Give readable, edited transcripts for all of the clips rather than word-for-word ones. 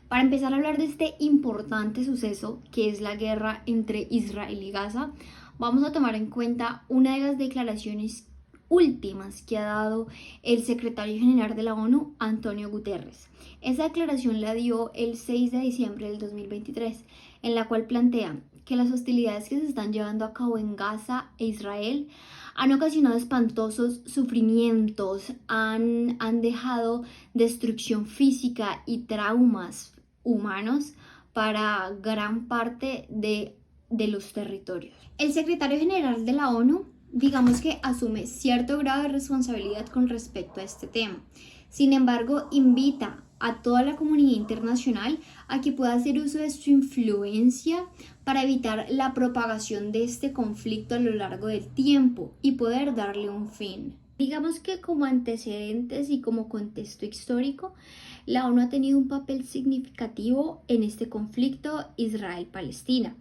Para empezar a hablar de este importante suceso que es la guerra entre Israel y Gaza, vamos a tomar en cuenta una de las declaraciones últimas que ha dado el secretario general de la ONU, Antonio Guterres. Esa declaración la dio el 6 de diciembre del 2023, en la cual plantea que las hostilidades que se están llevando a cabo en Gaza e Israel han ocasionado espantosos sufrimientos, han dejado destrucción física y traumas humanos para gran parte de los territorios. El secretario general de la ONU, digamos que asume cierto grado de responsabilidad con respecto a este tema. Sin embargo, invita a toda la comunidad internacional a que pueda hacer uso de su influencia para evitar la propagación de este conflicto a lo largo del tiempo y poder darle un fin. Digamos que como antecedentes y como contexto histórico, la ONU ha tenido un papel significativo en este conflicto Israel-Palestina.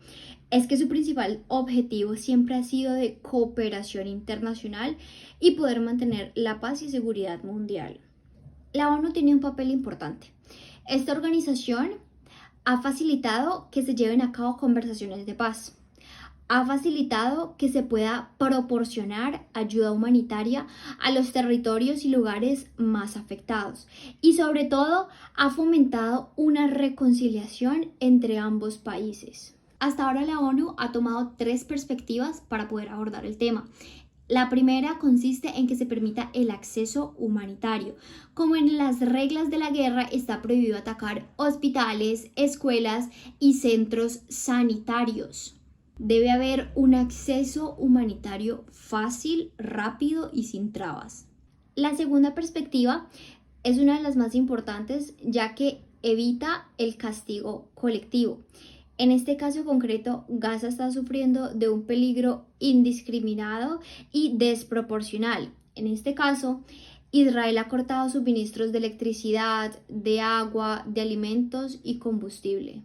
Es que su principal objetivo siempre ha sido de cooperación internacional y poder mantener la paz y seguridad mundial. La ONU tiene un papel importante. Esta organización ha facilitado que se lleven a cabo conversaciones de paz. Ha facilitado que se pueda proporcionar ayuda humanitaria a los territorios y lugares más afectados. Y sobre todo, ha fomentado una reconciliación entre ambos países. Hasta ahora la ONU ha tomado 3 perspectivas para poder abordar el tema. La primera consiste en que se permita el acceso humanitario. Como en las reglas de la guerra está prohibido atacar hospitales, escuelas y centros sanitarios. Debe haber un acceso humanitario fácil, rápido y sin trabas. La segunda perspectiva es una de las más importantes, ya que evita el castigo colectivo. En este caso concreto, Gaza está sufriendo de un peligro indiscriminado y desproporcional. En este caso, Israel ha cortado suministros de electricidad, de agua, de alimentos y combustible.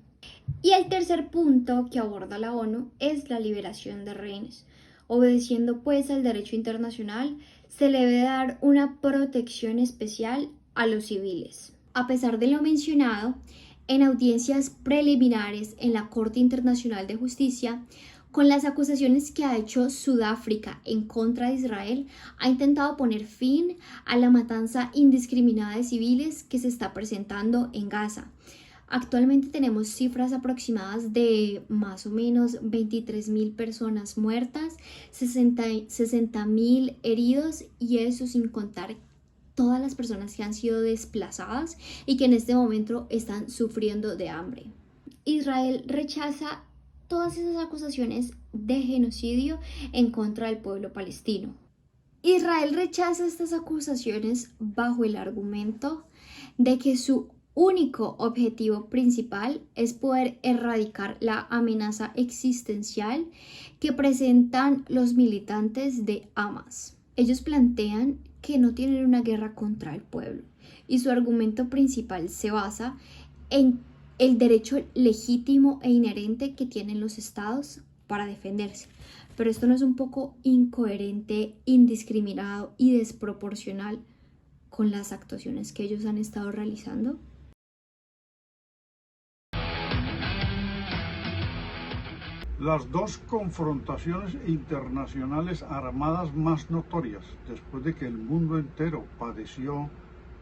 Y el tercer punto que aborda la ONU es la liberación de rehenes. Obedeciendo pues al derecho internacional, se le debe dar una protección especial a los civiles. A pesar de lo mencionado, en audiencias preliminares en la Corte Internacional de Justicia, con las acusaciones que ha hecho Sudáfrica en contra de Israel, ha intentado poner fin a la matanza indiscriminada de civiles que se está presentando en Gaza. Actualmente tenemos cifras aproximadas de más o menos 23.000 personas muertas, 60.000 heridos y eso sin contar todas las personas que han sido desplazadas y que en este momento están sufriendo de hambre. Israel rechaza todas esas acusaciones de genocidio en contra del pueblo palestino. Israel rechaza estas acusaciones bajo el argumento de que su único objetivo principal es poder erradicar la amenaza existencial que presentan los militantes de Hamas. Ellos plantean que no tienen una guerra contra el pueblo y su argumento principal se basa en el derecho legítimo e inherente que tienen los estados para defenderse. Pero esto no es un poco incoherente, indiscriminado y desproporcional con las actuaciones que ellos han estado realizando. Las dos confrontaciones internacionales armadas más notorias después de que el mundo entero padeció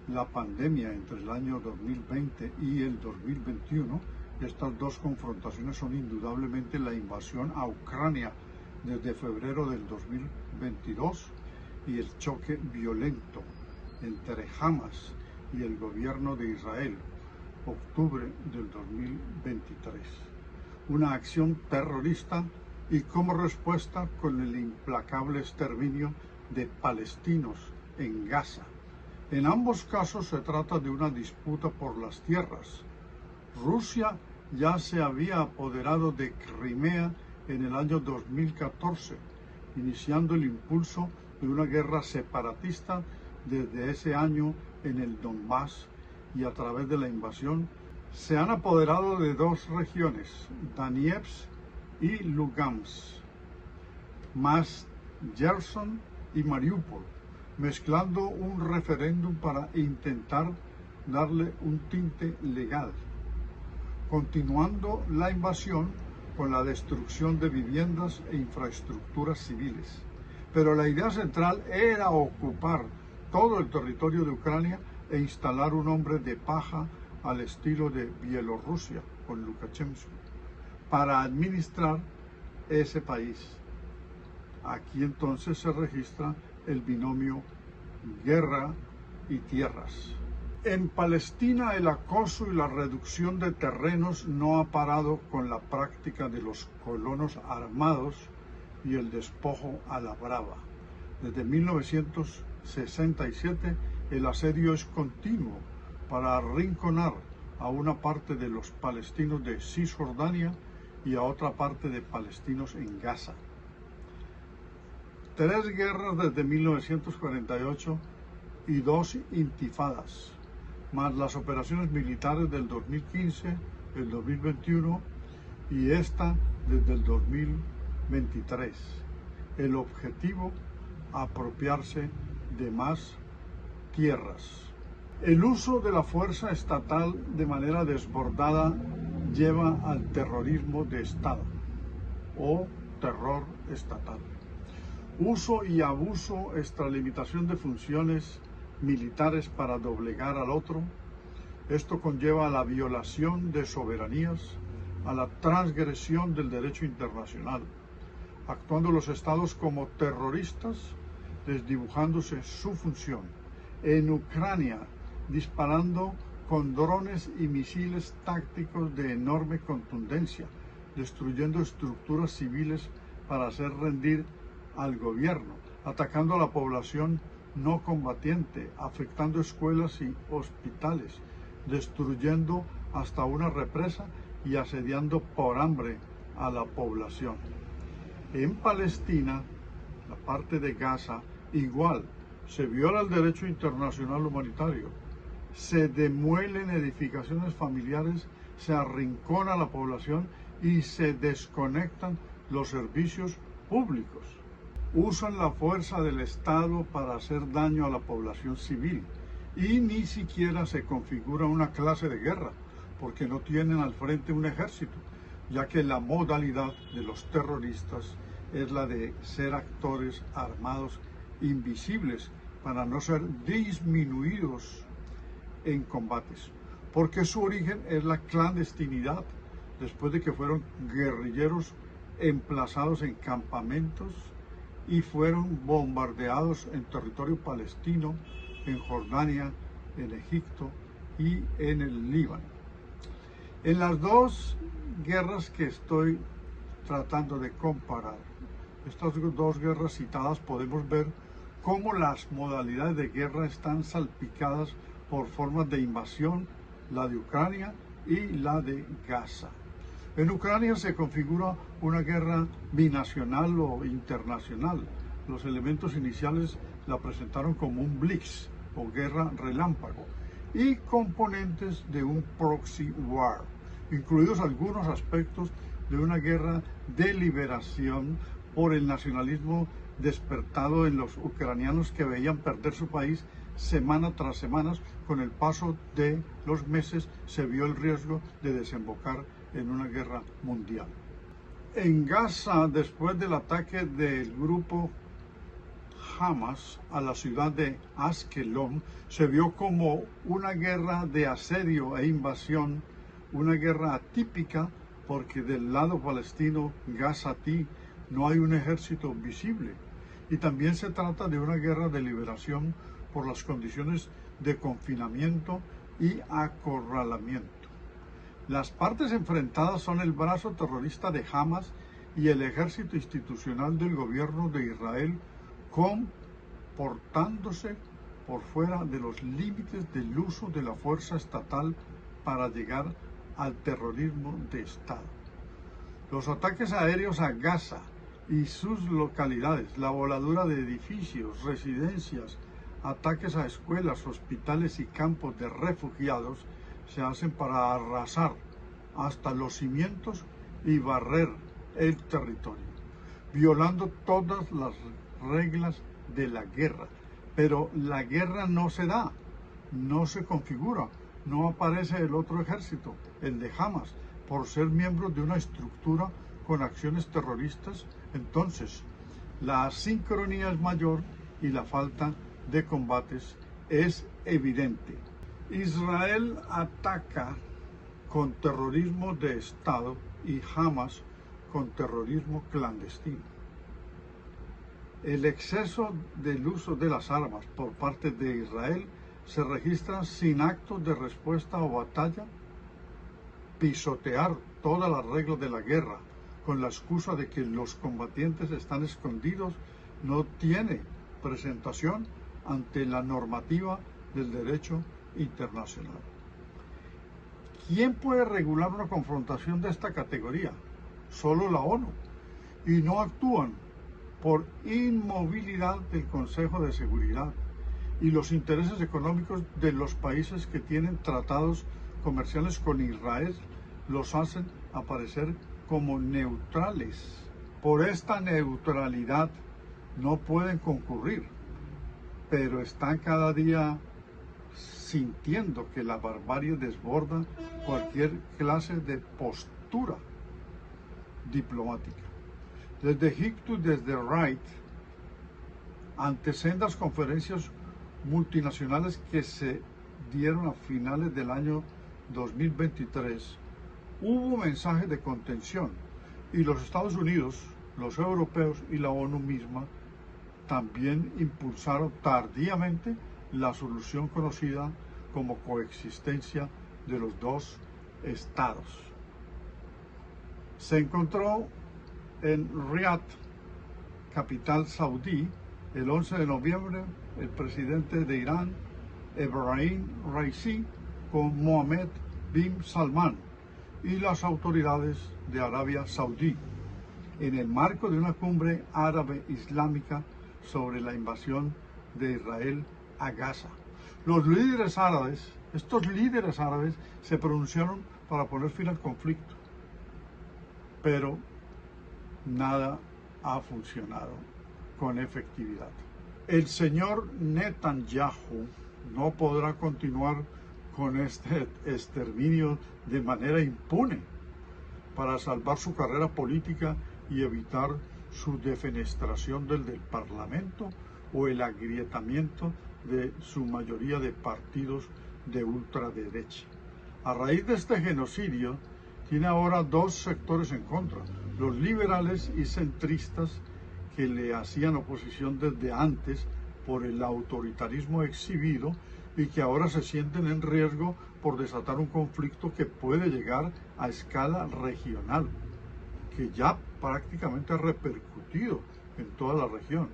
la pandemia entre el año 2020 y el 2021, estas dos confrontaciones son indudablemente la invasión a Ucrania desde febrero del 2022 y el choque violento entre Hamas y el gobierno de Israel, octubre del 2023. Una acción terrorista y como respuesta con el implacable exterminio de palestinos en Gaza. En ambos casos se trata de una disputa por las tierras. Rusia ya se había apoderado de Crimea en el año 2014, iniciando el impulso de una guerra separatista desde ese año en el Donbass y a través de la invasión se han apoderado de 2 regiones, Donetsk y Lugansk, más Gerson y Mariupol, mezclando un referéndum para intentar darle un tinte legal. continuando la invasión con la destrucción de viviendas e infraestructuras civiles. Pero la idea central era ocupar todo el territorio de Ucrania e instalar un hombre de paja al estilo de Bielorrusia con Lukashenko para administrar ese país. Aquí entonces se registra el binomio guerra y tierras. En Palestina el acoso y la reducción de terrenos no ha parado con la práctica de los colonos armados y el despojo a la brava. Desde 1967 el asedio es continuo para arrinconar a una parte de los palestinos de Cisjordania y a otra parte de palestinos en Gaza. 3 guerras desde 1948 y 2 intifadas, más las operaciones militares del 2015, el 2021 y esta desde el 2023. El objetivo, apropiarse de más tierras. El uso de la fuerza estatal de manera desbordada lleva al terrorismo de Estado o terror estatal. Uso y abuso, extralimitación de funciones militares para doblegar al otro. Esto conlleva a la violación de soberanías, a la transgresión del derecho internacional, actuando los estados como terroristas, desdibujándose su función. En Ucrania, disparando con drones y misiles tácticos de enorme contundencia, destruyendo estructuras civiles para hacer rendir al gobierno, atacando a la población no combatiente, afectando escuelas y hospitales, destruyendo hasta una represa y asediando por hambre a la población. En Palestina, la parte de Gaza, igual, se viola el derecho internacional humanitario, se demuelen edificaciones familiares, se arrincona a la población y se desconectan los servicios públicos. Usan la fuerza del Estado para hacer daño a la población civil y ni siquiera se configura una clase de guerra, porque no tienen al frente un ejército, ya que la modalidad de los terroristas es la de ser actores armados invisibles para no ser disminuidos en combates, porque su origen es la clandestinidad, después de que fueron guerrilleros emplazados en campamentos y fueron bombardeados en territorio palestino, en Jordania, en Egipto y en el Líbano. En las dos guerras que estoy tratando de comparar, estas dos guerras citadas, podemos ver cómo las modalidades de guerra están salpicadas por formas de invasión, la de Ucrania y la de Gaza. En Ucrania se configura una guerra binacional o internacional. Los elementos iniciales la presentaron como un blitz o guerra relámpago y componentes de un proxy war, incluidos algunos aspectos de una guerra de liberación por el nacionalismo despertado en los ucranianos que veían perder su país semana tras semana. Con el paso de los meses se vio el riesgo de desembocar en una guerra mundial. En Gaza, después del ataque del grupo Hamas a la ciudad de Askelon, se vio como una guerra de asedio e invasión, una guerra atípica, porque del lado palestino gazatí no hay un ejército visible. Y también se trata de una guerra de liberación por las condiciones de confinamiento y acorralamiento. Las partes enfrentadas son el brazo terrorista de Hamas y el ejército institucional del gobierno de Israel, comportándose por fuera de los límites del uso de la fuerza estatal para llegar al terrorismo de Estado. Los ataques aéreos a Gaza y sus localidades, la voladura de edificios, residencias, ataques a escuelas, hospitales y campos de refugiados se hacen para arrasar hasta los cimientos y barrer el territorio, violando todas las reglas de la guerra. Pero la guerra no se da, no se configura, no aparece el otro ejército, el de Hamas, por ser miembros de una estructura con acciones terroristas, entonces la asincronía es mayor y la falta de combates es evidente. Israel ataca con terrorismo de Estado y Hamas con terrorismo clandestino. El exceso del uso de las armas por parte de Israel se registra sin actos de respuesta o batalla. Pisotear todas las reglas de la guerra con la excusa de que los combatientes están escondidos no tiene presentación ante la normativa del derecho internacional. ¿Quién puede regular una confrontación de esta categoría? Solo la ONU. Y no actúan por inmovilidad del Consejo de Seguridad y los intereses económicos de los países que tienen tratados comerciales con Israel los hacen aparecer como neutrales. Por esta neutralidad no pueden concurrir, pero están cada día sintiendo que la barbarie desborda cualquier clase de postura diplomática. Desde Egipto y desde Wright, ante sendas conferencias multinacionales que se dieron a finales del año 2023, hubo mensajes de contención y los Estados Unidos, los europeos y la ONU misma también impulsaron tardíamente la solución conocida como coexistencia de los dos estados. Se encontró en Riad, capital saudí, el 11 de noviembre, el presidente de Irán, Ebrahim Raisi, con Mohammed bin Salman y las autoridades de Arabia Saudí, en el marco de una cumbre árabe islámica sobre la invasión de Israel a Gaza. Los líderes árabes, estos líderes árabes, se pronunciaron para poner fin al conflicto, pero nada ha funcionado con efectividad. El señor Netanyahu no podrá continuar con este exterminio de manera impune para salvar su carrera política y evitar su defenestración del Parlamento o el agrietamiento de su mayoría de partidos de ultraderecha. A raíz de este genocidio, tiene ahora dos sectores en contra: los liberales y centristas, que le hacían oposición desde antes por el autoritarismo exhibido y que ahora se sienten en riesgo por desatar un conflicto que puede llegar a escala regional, que ya prácticamente ha repercutido en toda la región.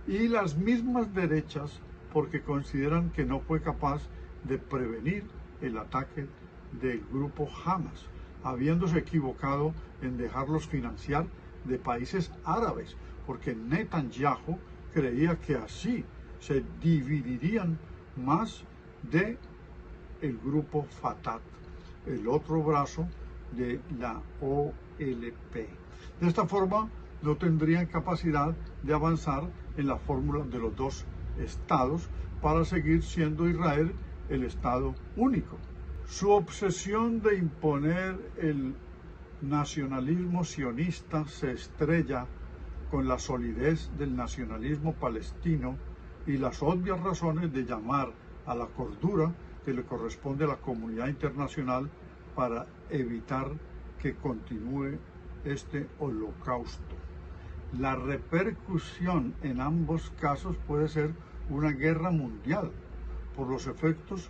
Y las mismas derechas, porque consideran que no fue capaz de prevenir el ataque del grupo Hamas, habiéndose equivocado en dejarlos financiar de países árabes, porque Netanyahu creía que así se dividirían más de el grupo Fatah, el otro brazo de la OLP. De esta forma, no tendrían capacidad de avanzar en la fórmula de los dos estados para seguir siendo Israel el estado único. Su obsesión de imponer el nacionalismo sionista se estrella con la solidez del nacionalismo palestino y las obvias razones de llamar a la cordura que le corresponde a la comunidad internacional para evitar que continúe este holocausto. La repercusión en ambos casos puede ser una guerra mundial por los efectos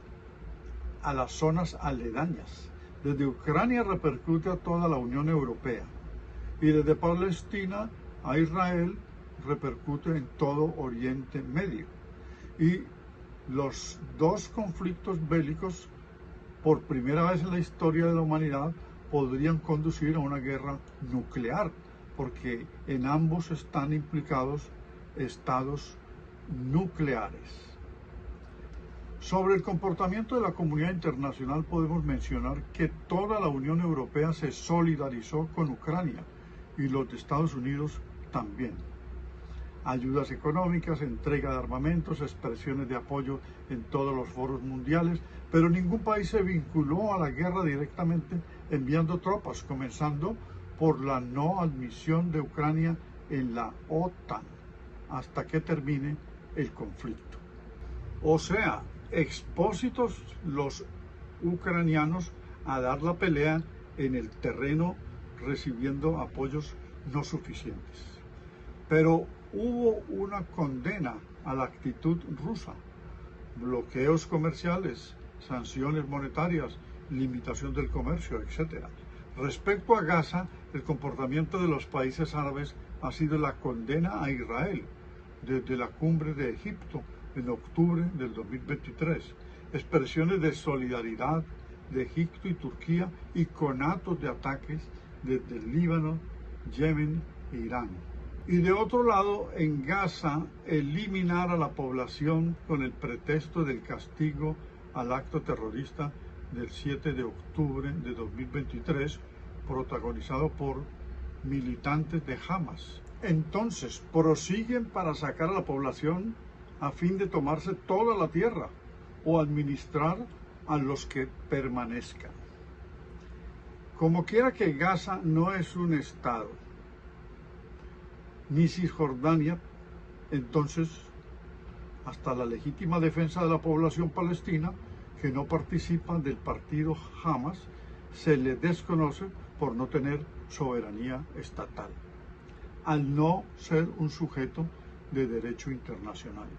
a las zonas aledañas. Desde Ucrania repercute a toda la Unión Europea y desde Palestina a Israel repercute en todo Oriente Medio. Y los dos conflictos bélicos, por primera vez en la historia de la humanidad, podrían conducir a una guerra nuclear, porque en ambos están implicados estados nucleares. Sobre el comportamiento de la comunidad internacional podemos mencionar que toda la Unión Europea se solidarizó con Ucrania y los de Estados Unidos también. Ayudas económicas, entrega de armamentos, expresiones de apoyo en todos los foros mundiales, pero ningún país se vinculó a la guerra directamente enviando tropas, comenzando por la no admisión de Ucrania en la OTAN, hasta que termine el conflicto. O sea, expósitos los ucranianos a dar la pelea en el terreno recibiendo apoyos no suficientes. Pero hubo una condena a la actitud rusa, bloqueos comerciales, sanciones monetarias, limitación del comercio, etc. Respecto a Gaza, el comportamiento de los países árabes ha sido la condena a Israel desde la cumbre de Egipto en octubre del 2023, expresiones de solidaridad de Egipto y Turquía y conatos de ataques desde el Líbano, Yemen e Irán. Y de otro lado, en Gaza, eliminar a la población con el pretexto del castigo al acto terrorista del 7 de octubre de 2023, protagonizado por militantes de Hamas. Entonces, prosiguen para sacar a la población a fin de tomarse toda la tierra o administrar a los que permanezcan. Como quiera que Gaza no es un estado, ni Cisjordania, entonces, hasta la legítima defensa de la población palestina, que no participa del partido Hamas, se le desconoce por no tener soberanía estatal, al no ser un sujeto de derecho internacional.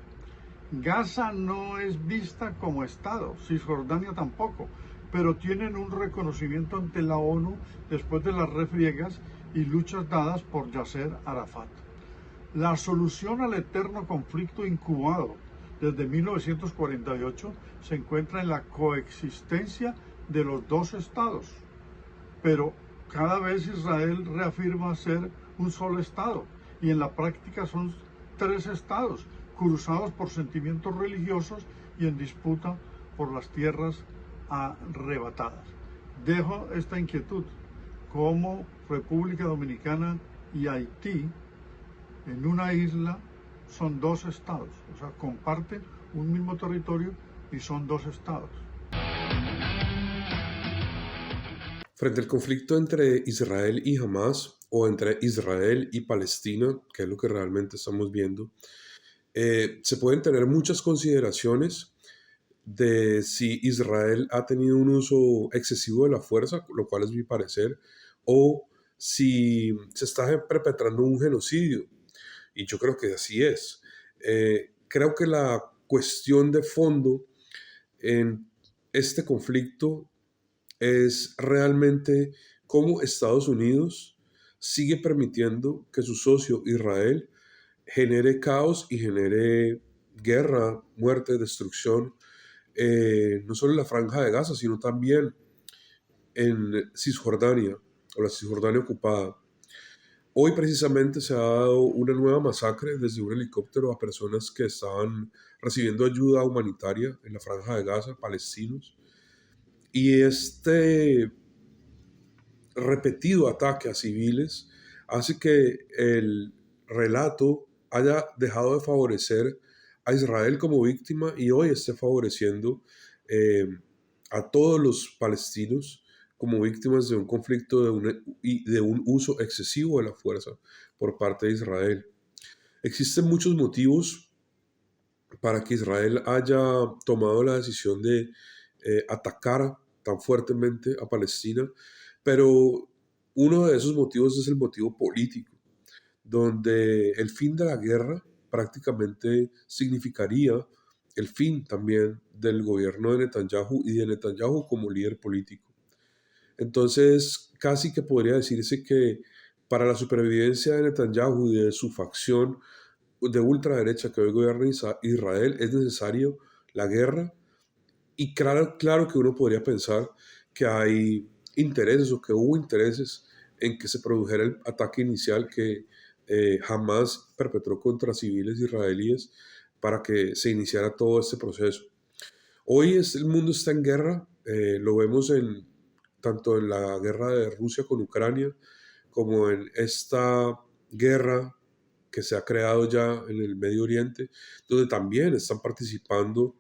Gaza no es vista como Estado, Cisjordania tampoco, pero tienen un reconocimiento ante la ONU después de las refriegas y luchas dadas por Yasser Arafat. La solución al eterno conflicto incubado desde 1948 se encuentra en la coexistencia de los dos estados, pero cada vez Israel reafirma ser un solo estado y en la práctica son tres estados cruzados por sentimientos religiosos y en disputa por las tierras arrebatadas. Dejo esta inquietud: cómo República Dominicana y Haití en una isla son dos estados, o sea, comparten un mismo territorio y son dos estados. Frente al conflicto entre Israel y Hamas, o entre Israel y Palestina, que es lo que realmente estamos viendo, se pueden tener muchas consideraciones de si Israel ha tenido un uso excesivo de la fuerza, lo cual es mi parecer, o si se está perpetrando un genocidio. Y yo creo que así es. Creo que la cuestión de fondo en este conflicto es realmente cómo Estados Unidos sigue permitiendo que su socio Israel genere caos y genere guerra, muerte, destrucción, no solo en la Franja de Gaza, sino también en Cisjordania o la Cisjordania ocupada. Hoy precisamente se ha dado una nueva masacre desde un helicóptero a personas que estaban recibiendo ayuda humanitaria en la Franja de Gaza, palestinos. Y este repetido ataque a civiles hace que el relato haya dejado de favorecer a Israel como víctima y hoy esté favoreciendo eh, a todos los palestinos como víctimas de un conflicto y de un uso excesivo de la fuerza por parte de Israel. Existen muchos motivos para que Israel haya tomado la decisión de atacar tan fuertemente a Palestina, pero uno de esos motivos es el motivo político, donde el fin de la guerra prácticamente significaría el fin también del gobierno de Netanyahu y de Netanyahu como líder político. Entonces, casi que podría decirse que para la supervivencia de Netanyahu y de su facción de ultraderecha que hoy gobierna Israel es necesario la guerra. Y claro que uno podría pensar que hay intereses o que hubo intereses en que se produjera el ataque inicial que Hamas perpetró contra civiles israelíes para que se iniciara todo este proceso. Hoy el mundo está en guerra, lo vemos tanto en la guerra de Rusia con Ucrania como en esta guerra que se ha creado ya en el Medio Oriente, donde también están participando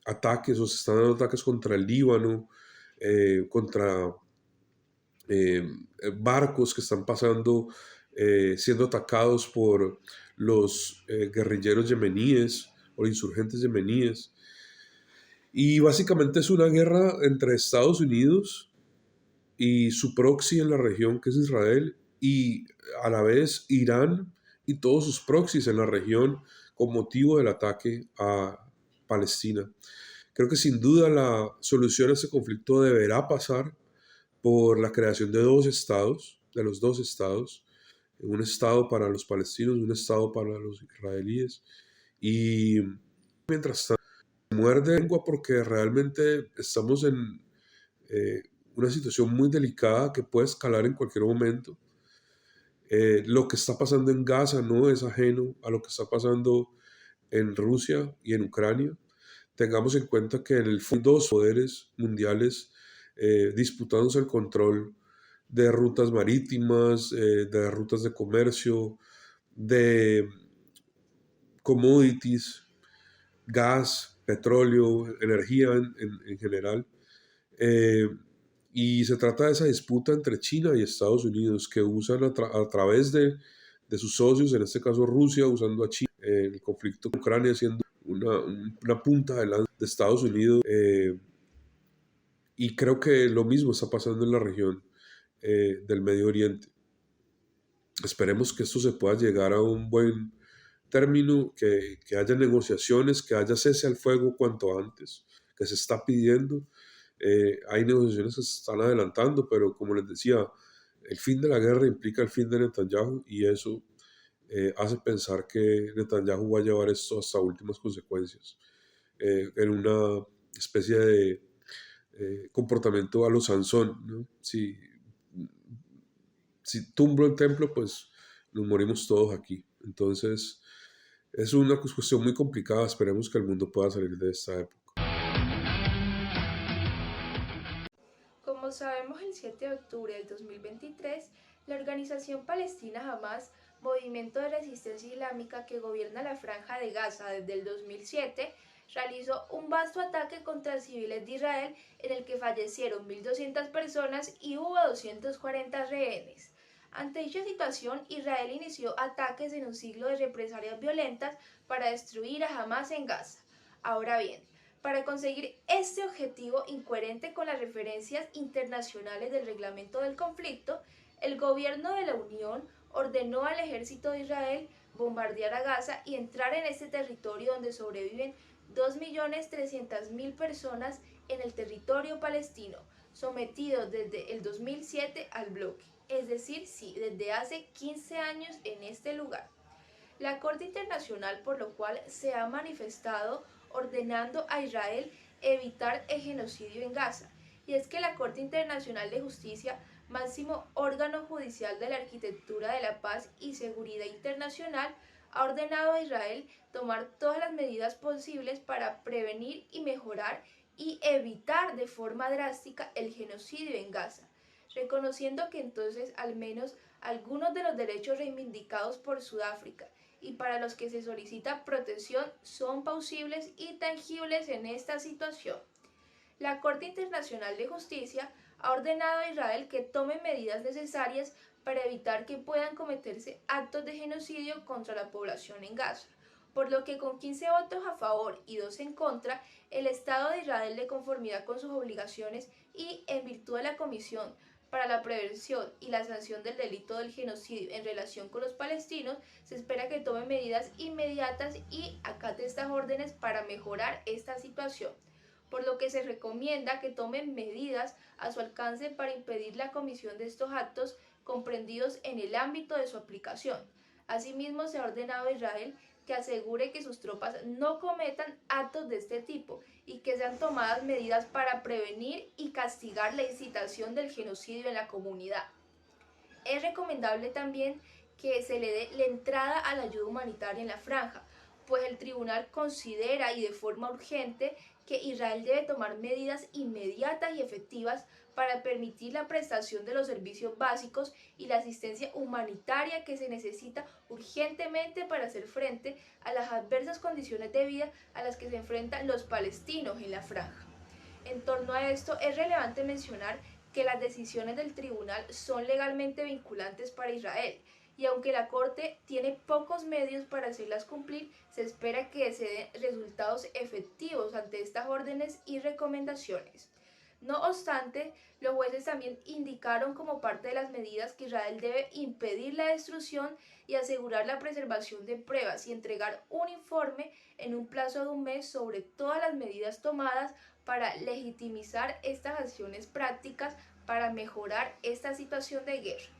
ataques o se están dando ataques contra el Líbano, contra eh, barcos que están pasando, siendo atacados por los guerrilleros yemeníes o insurgentes yemeníes. Y básicamente es una guerra entre Estados Unidos y su proxy en la región, que es Israel, y a la vez Irán y todos sus proxies en la región con motivo del ataque a Palestina. Creo que sin duda la solución a este conflicto deberá pasar por la creación de dos estados, de los dos estados, un estado para los palestinos, un estado para los israelíes. Y mientras tanto, muerde lengua porque realmente estamos en eh, una situación muy delicada que puede escalar en cualquier momento. Lo que está pasando en Gaza no es ajeno a lo que está pasando en Rusia y en Ucrania. Tengamos en cuenta que en el fondo dos poderes mundiales disputándose el control de rutas marítimas, de rutas de comercio, de commodities, gas, petróleo, energía en general. Eh, y se trata de esa disputa entre China y Estados Unidos que usan a través de sus socios, en este caso Rusia, usando a China, el conflicto con Ucrania siendo una punta de lanza de Estados Unidos. Y creo que lo mismo está pasando en la región del Medio Oriente. Esperemos que esto se pueda llegar a un buen término, que haya negociaciones, que haya cese al fuego cuanto antes, que se está pidiendo. Hay negociaciones que se están adelantando, pero como les decía, el fin de la guerra implica el fin de Netanyahu y eso hace pensar que Netanyahu va a llevar esto hasta últimas consecuencias, en una especie de comportamiento a lo Sansón, ¿no? Si tumbro el templo, pues nos morimos todos aquí. Entonces, es una cuestión muy complicada. Esperemos que el mundo pueda salir de esta época. Como sabemos, el 7 de octubre del 2023, la organización palestina Hamas, movimiento de resistencia islámica que gobierna la Franja de Gaza desde el 2007, realizó un vasto ataque contra civiles de Israel en el que fallecieron 1.200 personas y hubo 240 rehenes. Ante dicha situación, Israel inició ataques en un siglo de represalias violentas para destruir a Hamas en Gaza. Ahora bien, para conseguir este objetivo incoherente con las referencias internacionales del reglamento del conflicto, el gobierno de la Unión ordenó al ejército de Israel bombardear a Gaza y entrar en este territorio donde sobreviven 2.300.000 personas en el territorio palestino, sometidos desde el 2007 al bloque, es decir, sí, desde hace 15 años en este lugar. La Corte Internacional, por lo cual se ha manifestado ordenando a Israel evitar el genocidio en Gaza. Y es que la Corte Internacional de Justicia, máximo órgano judicial de la arquitectura de la paz y seguridad internacional, ha ordenado a Israel tomar todas las medidas posibles para prevenir y mejorar y evitar de forma drástica el genocidio en Gaza, reconociendo que entonces al menos algunos de los derechos reivindicados por Sudáfrica y para los que se solicita protección son plausibles y tangibles en esta situación. La Corte Internacional de Justicia ha ordenado a Israel que tome medidas necesarias para evitar que puedan cometerse actos de genocidio contra la población en Gaza, por lo que con 15 votos a favor y 2 en contra, el Estado de Israel, de conformidad con sus obligaciones y en virtud de la Comisión para la prevención y la sanción del delito del genocidio en relación con los palestinos, se espera que tome medidas inmediatas y acate estas órdenes para mejorar esta situación, por lo que se recomienda que tomen medidas a su alcance para impedir la comisión de estos actos comprendidos en el ámbito de su aplicación. Asimismo, se ha ordenado a Israel que asegure que sus tropas no cometan actos de este tipo y que sean tomadas medidas para prevenir y castigar la incitación del genocidio en la comunidad. Es recomendable también que se le dé la entrada a la ayuda humanitaria en la franja, pues el tribunal considera y de forma urgente que Israel debe tomar medidas inmediatas y efectivas para permitir la prestación de los servicios básicos y la asistencia humanitaria que se necesita urgentemente para hacer frente a las adversas condiciones de vida a las que se enfrentan los palestinos en la franja. En torno a esto es relevante mencionar que las decisiones del tribunal son legalmente vinculantes para Israel, y aunque la Corte tiene pocos medios para hacerlas cumplir, se espera que se den resultados efectivos ante estas órdenes y recomendaciones. No obstante, los jueces también indicaron como parte de las medidas que Israel debe impedir la destrucción y asegurar la preservación de pruebas y entregar un informe en un plazo de un mes sobre todas las medidas tomadas para legitimizar estas acciones prácticas para mejorar esta situación de guerra.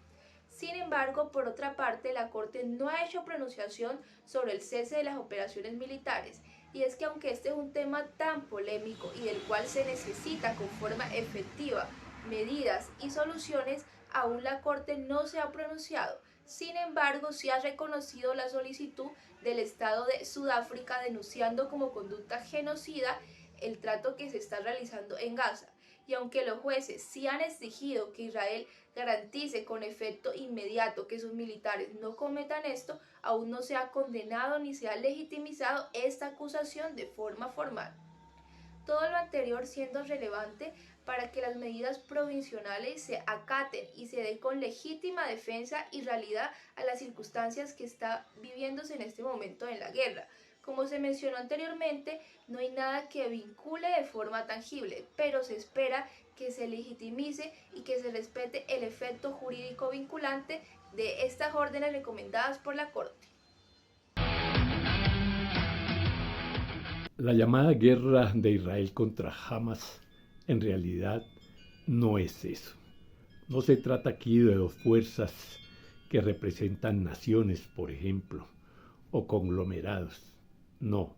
Sin embargo, por otra parte, la Corte no ha hecho pronunciación sobre el cese de las operaciones militares, y es que aunque este es un tema tan polémico y del cual se necesita con forma efectiva medidas y soluciones, aún la Corte no se ha pronunciado. Sin embargo, sí ha reconocido la solicitud del Estado de Sudáfrica denunciando como conducta genocida el trato que se está realizando en Gaza. Y aunque los jueces sí han exigido que Israel garantice con efecto inmediato que sus militares no cometan esto, aún no se ha condenado ni se ha legitimizado esta acusación de forma formal. Todo lo anterior siendo relevante para que las medidas provisionales se acaten y se dé con legítima defensa y realidad a las circunstancias que está viviéndose en este momento en la guerra. Como se mencionó anteriormente, no hay nada que vincule de forma tangible, pero se espera que se legitimice y que se respete el efecto jurídico vinculante de estas órdenes recomendadas por la Corte. La llamada guerra de Israel contra Hamas en realidad no es eso. No se trata aquí de dos fuerzas que representan naciones, por ejemplo, o conglomerados. No,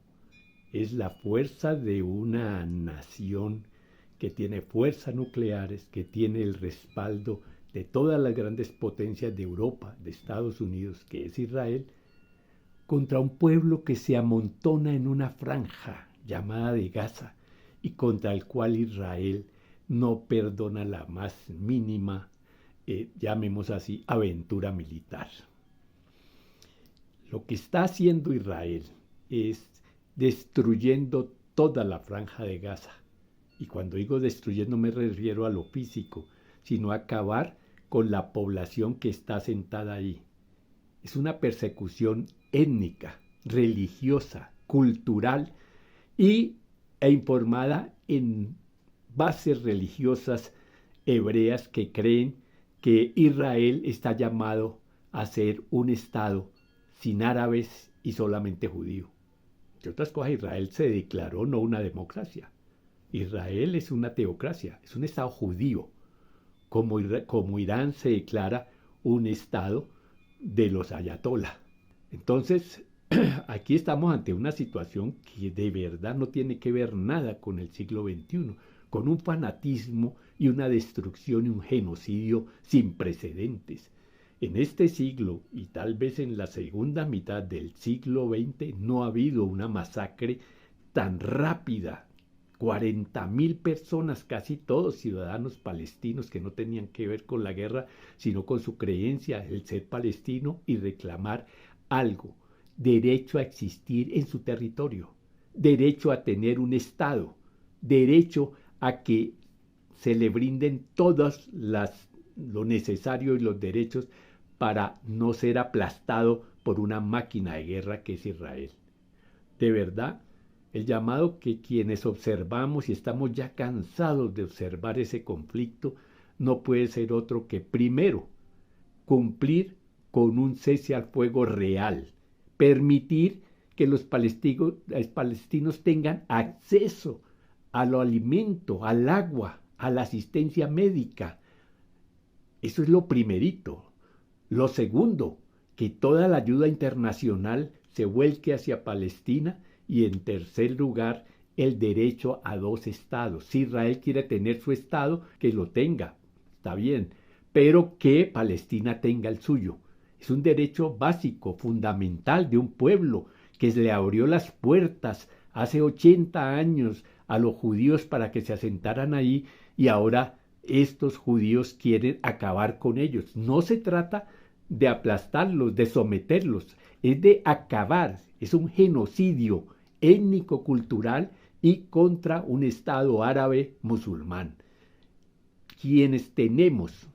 es la fuerza de una nación que tiene fuerzas nucleares, que tiene el respaldo de todas las grandes potencias de Europa, de Estados Unidos, que es Israel, contra un pueblo que se amontona en una franja llamada de Gaza y contra el cual Israel no perdona la más mínima, llamemos así, aventura militar. Lo que está haciendo Israel es destruyendo toda la franja de Gaza. Y cuando digo destruyendo no me refiero a lo físico, sino a acabar con la población que está asentada ahí. Es una persecución étnica, religiosa, cultural e informada en bases religiosas hebreas que creen que Israel está llamado a ser un Estado sin árabes y solamente judío. Entre otras cosas, Israel se declaró no una democracia. Israel es una teocracia, es un Estado judío, como Irán se declara un Estado de los ayatolá. Entonces, aquí estamos ante una situación que de verdad no tiene que ver nada con el siglo XXI, con un fanatismo y una destrucción y un genocidio sin precedentes. En este siglo, y tal vez en la segunda mitad del siglo XX, no ha habido una masacre tan rápida. 40.000 personas, casi todos ciudadanos palestinos que no tenían que ver con la guerra, sino con su creencia, el ser palestino y reclamar algo, derecho a existir en su territorio, derecho a tener un Estado, derecho a que se le brinden todos lo necesario y los derechos para no ser aplastado por una máquina de guerra que es Israel. De verdad, el llamado que quienes observamos y estamos ya cansados de observar ese conflicto no puede ser otro que, primero, cumplir con un cese al fuego real, permitir que los palestinos tengan acceso al alimento, al agua, a la asistencia médica. Eso es lo primerito. Lo segundo, que toda la ayuda internacional se vuelque hacia Palestina. Y en tercer lugar, el derecho a dos estados. Si Israel quiere tener su estado, que lo tenga, está bien, pero que Palestina tenga el suyo. Es un derecho básico, fundamental de un pueblo que le abrió las puertas hace 80 años a los judíos para que se asentaran ahí, y ahora estos judíos quieren acabar con ellos. No se trata de aplastarlos, de someterlos, es de acabar, es un genocidio étnico-cultural y contra un Estado árabe musulmán. Quienes tenemos,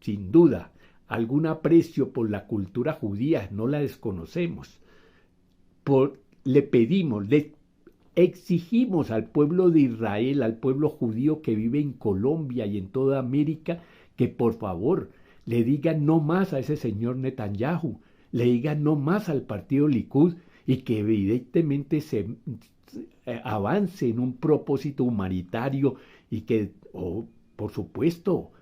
sin duda, algún aprecio por la cultura judía, no la desconocemos, le pedimos, le exigimos al pueblo de Israel, al pueblo judío que vive en Colombia y en toda América, que por favor le digan no más a ese señor Netanyahu, le digan no más al partido Likud y que evidentemente se avance en un propósito humanitario y que, por supuesto,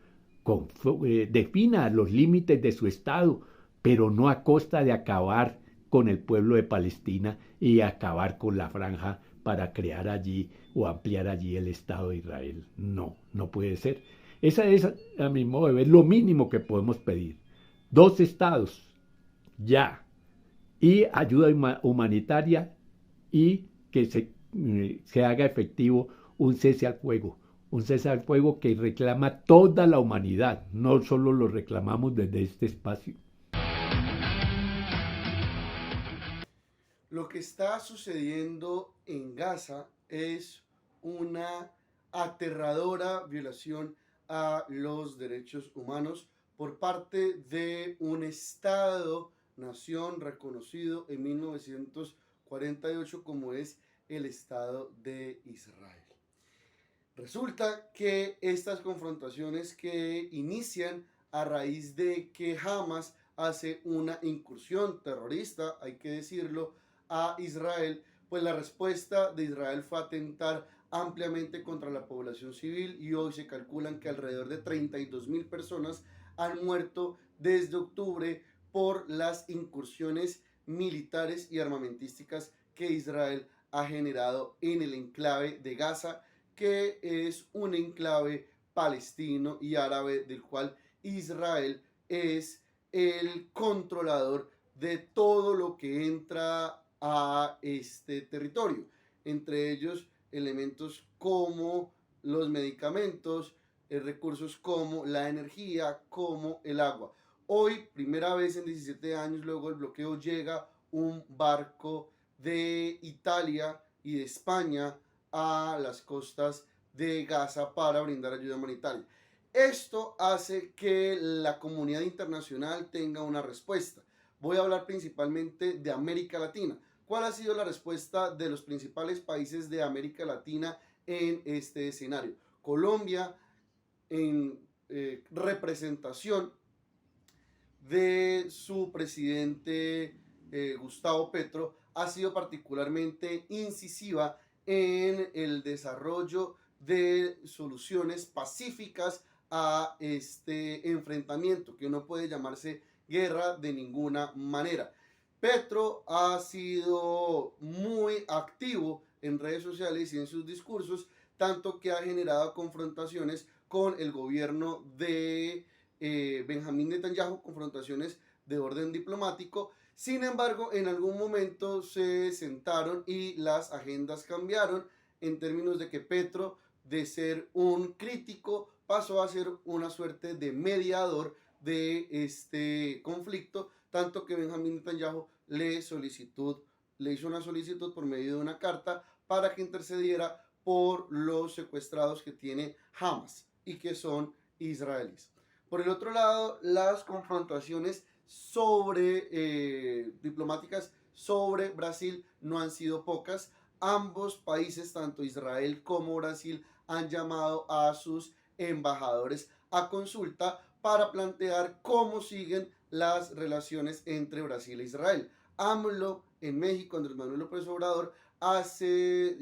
defina los límites de su Estado, pero no a costa de acabar con el pueblo de Palestina y acabar con la franja para crear allí o ampliar allí el Estado de Israel. No, no puede ser. Esa es, a mi modo de ver, lo mínimo que podemos pedir. 2 estados, ya, y ayuda humanitaria y que se haga efectivo un cese al fuego. Un cese al fuego que reclama toda la humanidad, no solo lo reclamamos desde este espacio. Lo que está sucediendo en Gaza es una aterradora violación a los derechos humanos por parte de un Estado-nación reconocido en 1948 como es el Estado de Israel. Resulta que estas confrontaciones que inician a raíz de que Hamas hace una incursión terrorista, hay que decirlo, a Israel, pues la respuesta de Israel fue atentar ampliamente contra la población civil y hoy se calculan que alrededor de 32.000 personas han muerto desde octubre por las incursiones militares y armamentísticas que Israel ha generado en el enclave de Gaza, que es un enclave palestino y árabe del cual Israel es el controlador de todo lo que entra a este territorio, entre ellos elementos como los medicamentos, recursos como la energía, como el agua. Hoy, primera vez en 17 años, luego del bloqueo, llega un barco de Italia y de España a las costas de Gaza para brindar ayuda humanitaria. Esto hace que la comunidad internacional tenga una respuesta. Voy a hablar principalmente de América Latina. ¿Cuál ha sido la respuesta de los principales países de América Latina en este escenario? Colombia, en representación de su presidente Gustavo Petro, ha sido particularmente incisiva en el desarrollo de soluciones pacíficas a este enfrentamiento, que no puede llamarse guerra de ninguna manera. Petro ha sido muy activo en redes sociales y en sus discursos, tanto que ha generado confrontaciones con el gobierno de Benjamín Netanyahu, confrontaciones de orden diplomático. Sin embargo, en algún momento se sentaron y las agendas cambiaron en términos de que Petro, de ser un crítico, pasó a ser una suerte de mediador de este conflicto, tanto que Benjamín Netanyahu le hizo una solicitud por medio de una carta para que intercediera por los secuestrados que tiene Hamas y que son israelíes. Por el otro lado, las confrontaciones diplomáticas sobre Brasil no han sido pocas. Ambos países, tanto Israel como Brasil, han llamado a sus embajadores a consulta para plantear cómo siguen las relaciones entre Brasil e Israel. AMLO en México, Andrés Manuel López Obrador, hace,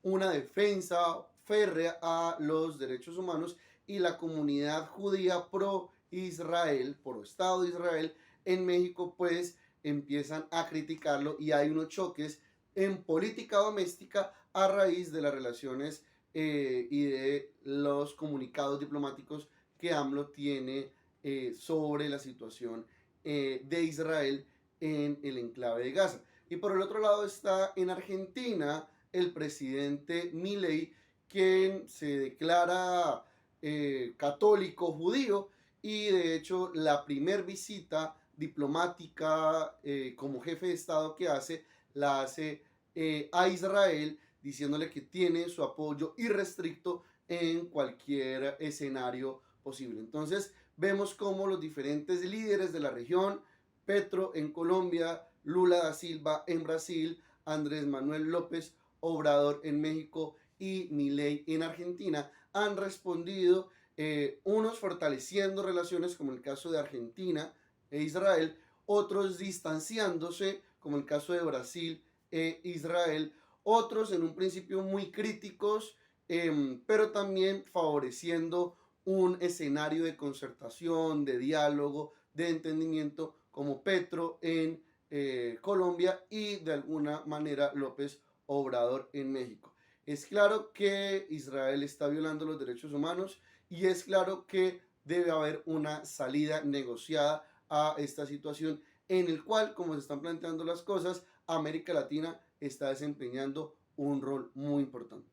una defensa férrea a los derechos humanos, y la comunidad judía pro-Israel, pro Estado de Israel, en México, pues empiezan a criticarlo y hay unos choques en política doméstica a raíz de las relaciones y de los comunicados diplomáticos que AMLO tiene sobre la situación de Israel en el enclave de Gaza. Y por el otro lado está en Argentina el presidente Milei, quien se declara católico judío, y de hecho la primer visita diplomática como jefe de Estado que hace, la hace a Israel, diciéndole que tiene su apoyo irrestricto en cualquier escenario posible. Entonces vemos cómo los diferentes líderes de la región, Petro en Colombia, Lula da Silva en Brasil, Andrés Manuel López Obrador en México y Milei en Argentina, han respondido, unos fortaleciendo relaciones como el caso de Argentina e Israel, otros distanciándose como el caso de Brasil e Israel, otros en un principio muy críticos, pero también favoreciendo un escenario de concertación, de diálogo, de entendimiento, como Petro en Colombia y de alguna manera López Obrador en México. Es claro que Israel está violando los derechos humanos y es claro que debe haber una salida negociada a esta situación en el cual, como se están planteando las cosas, América Latina está desempeñando un rol muy importante.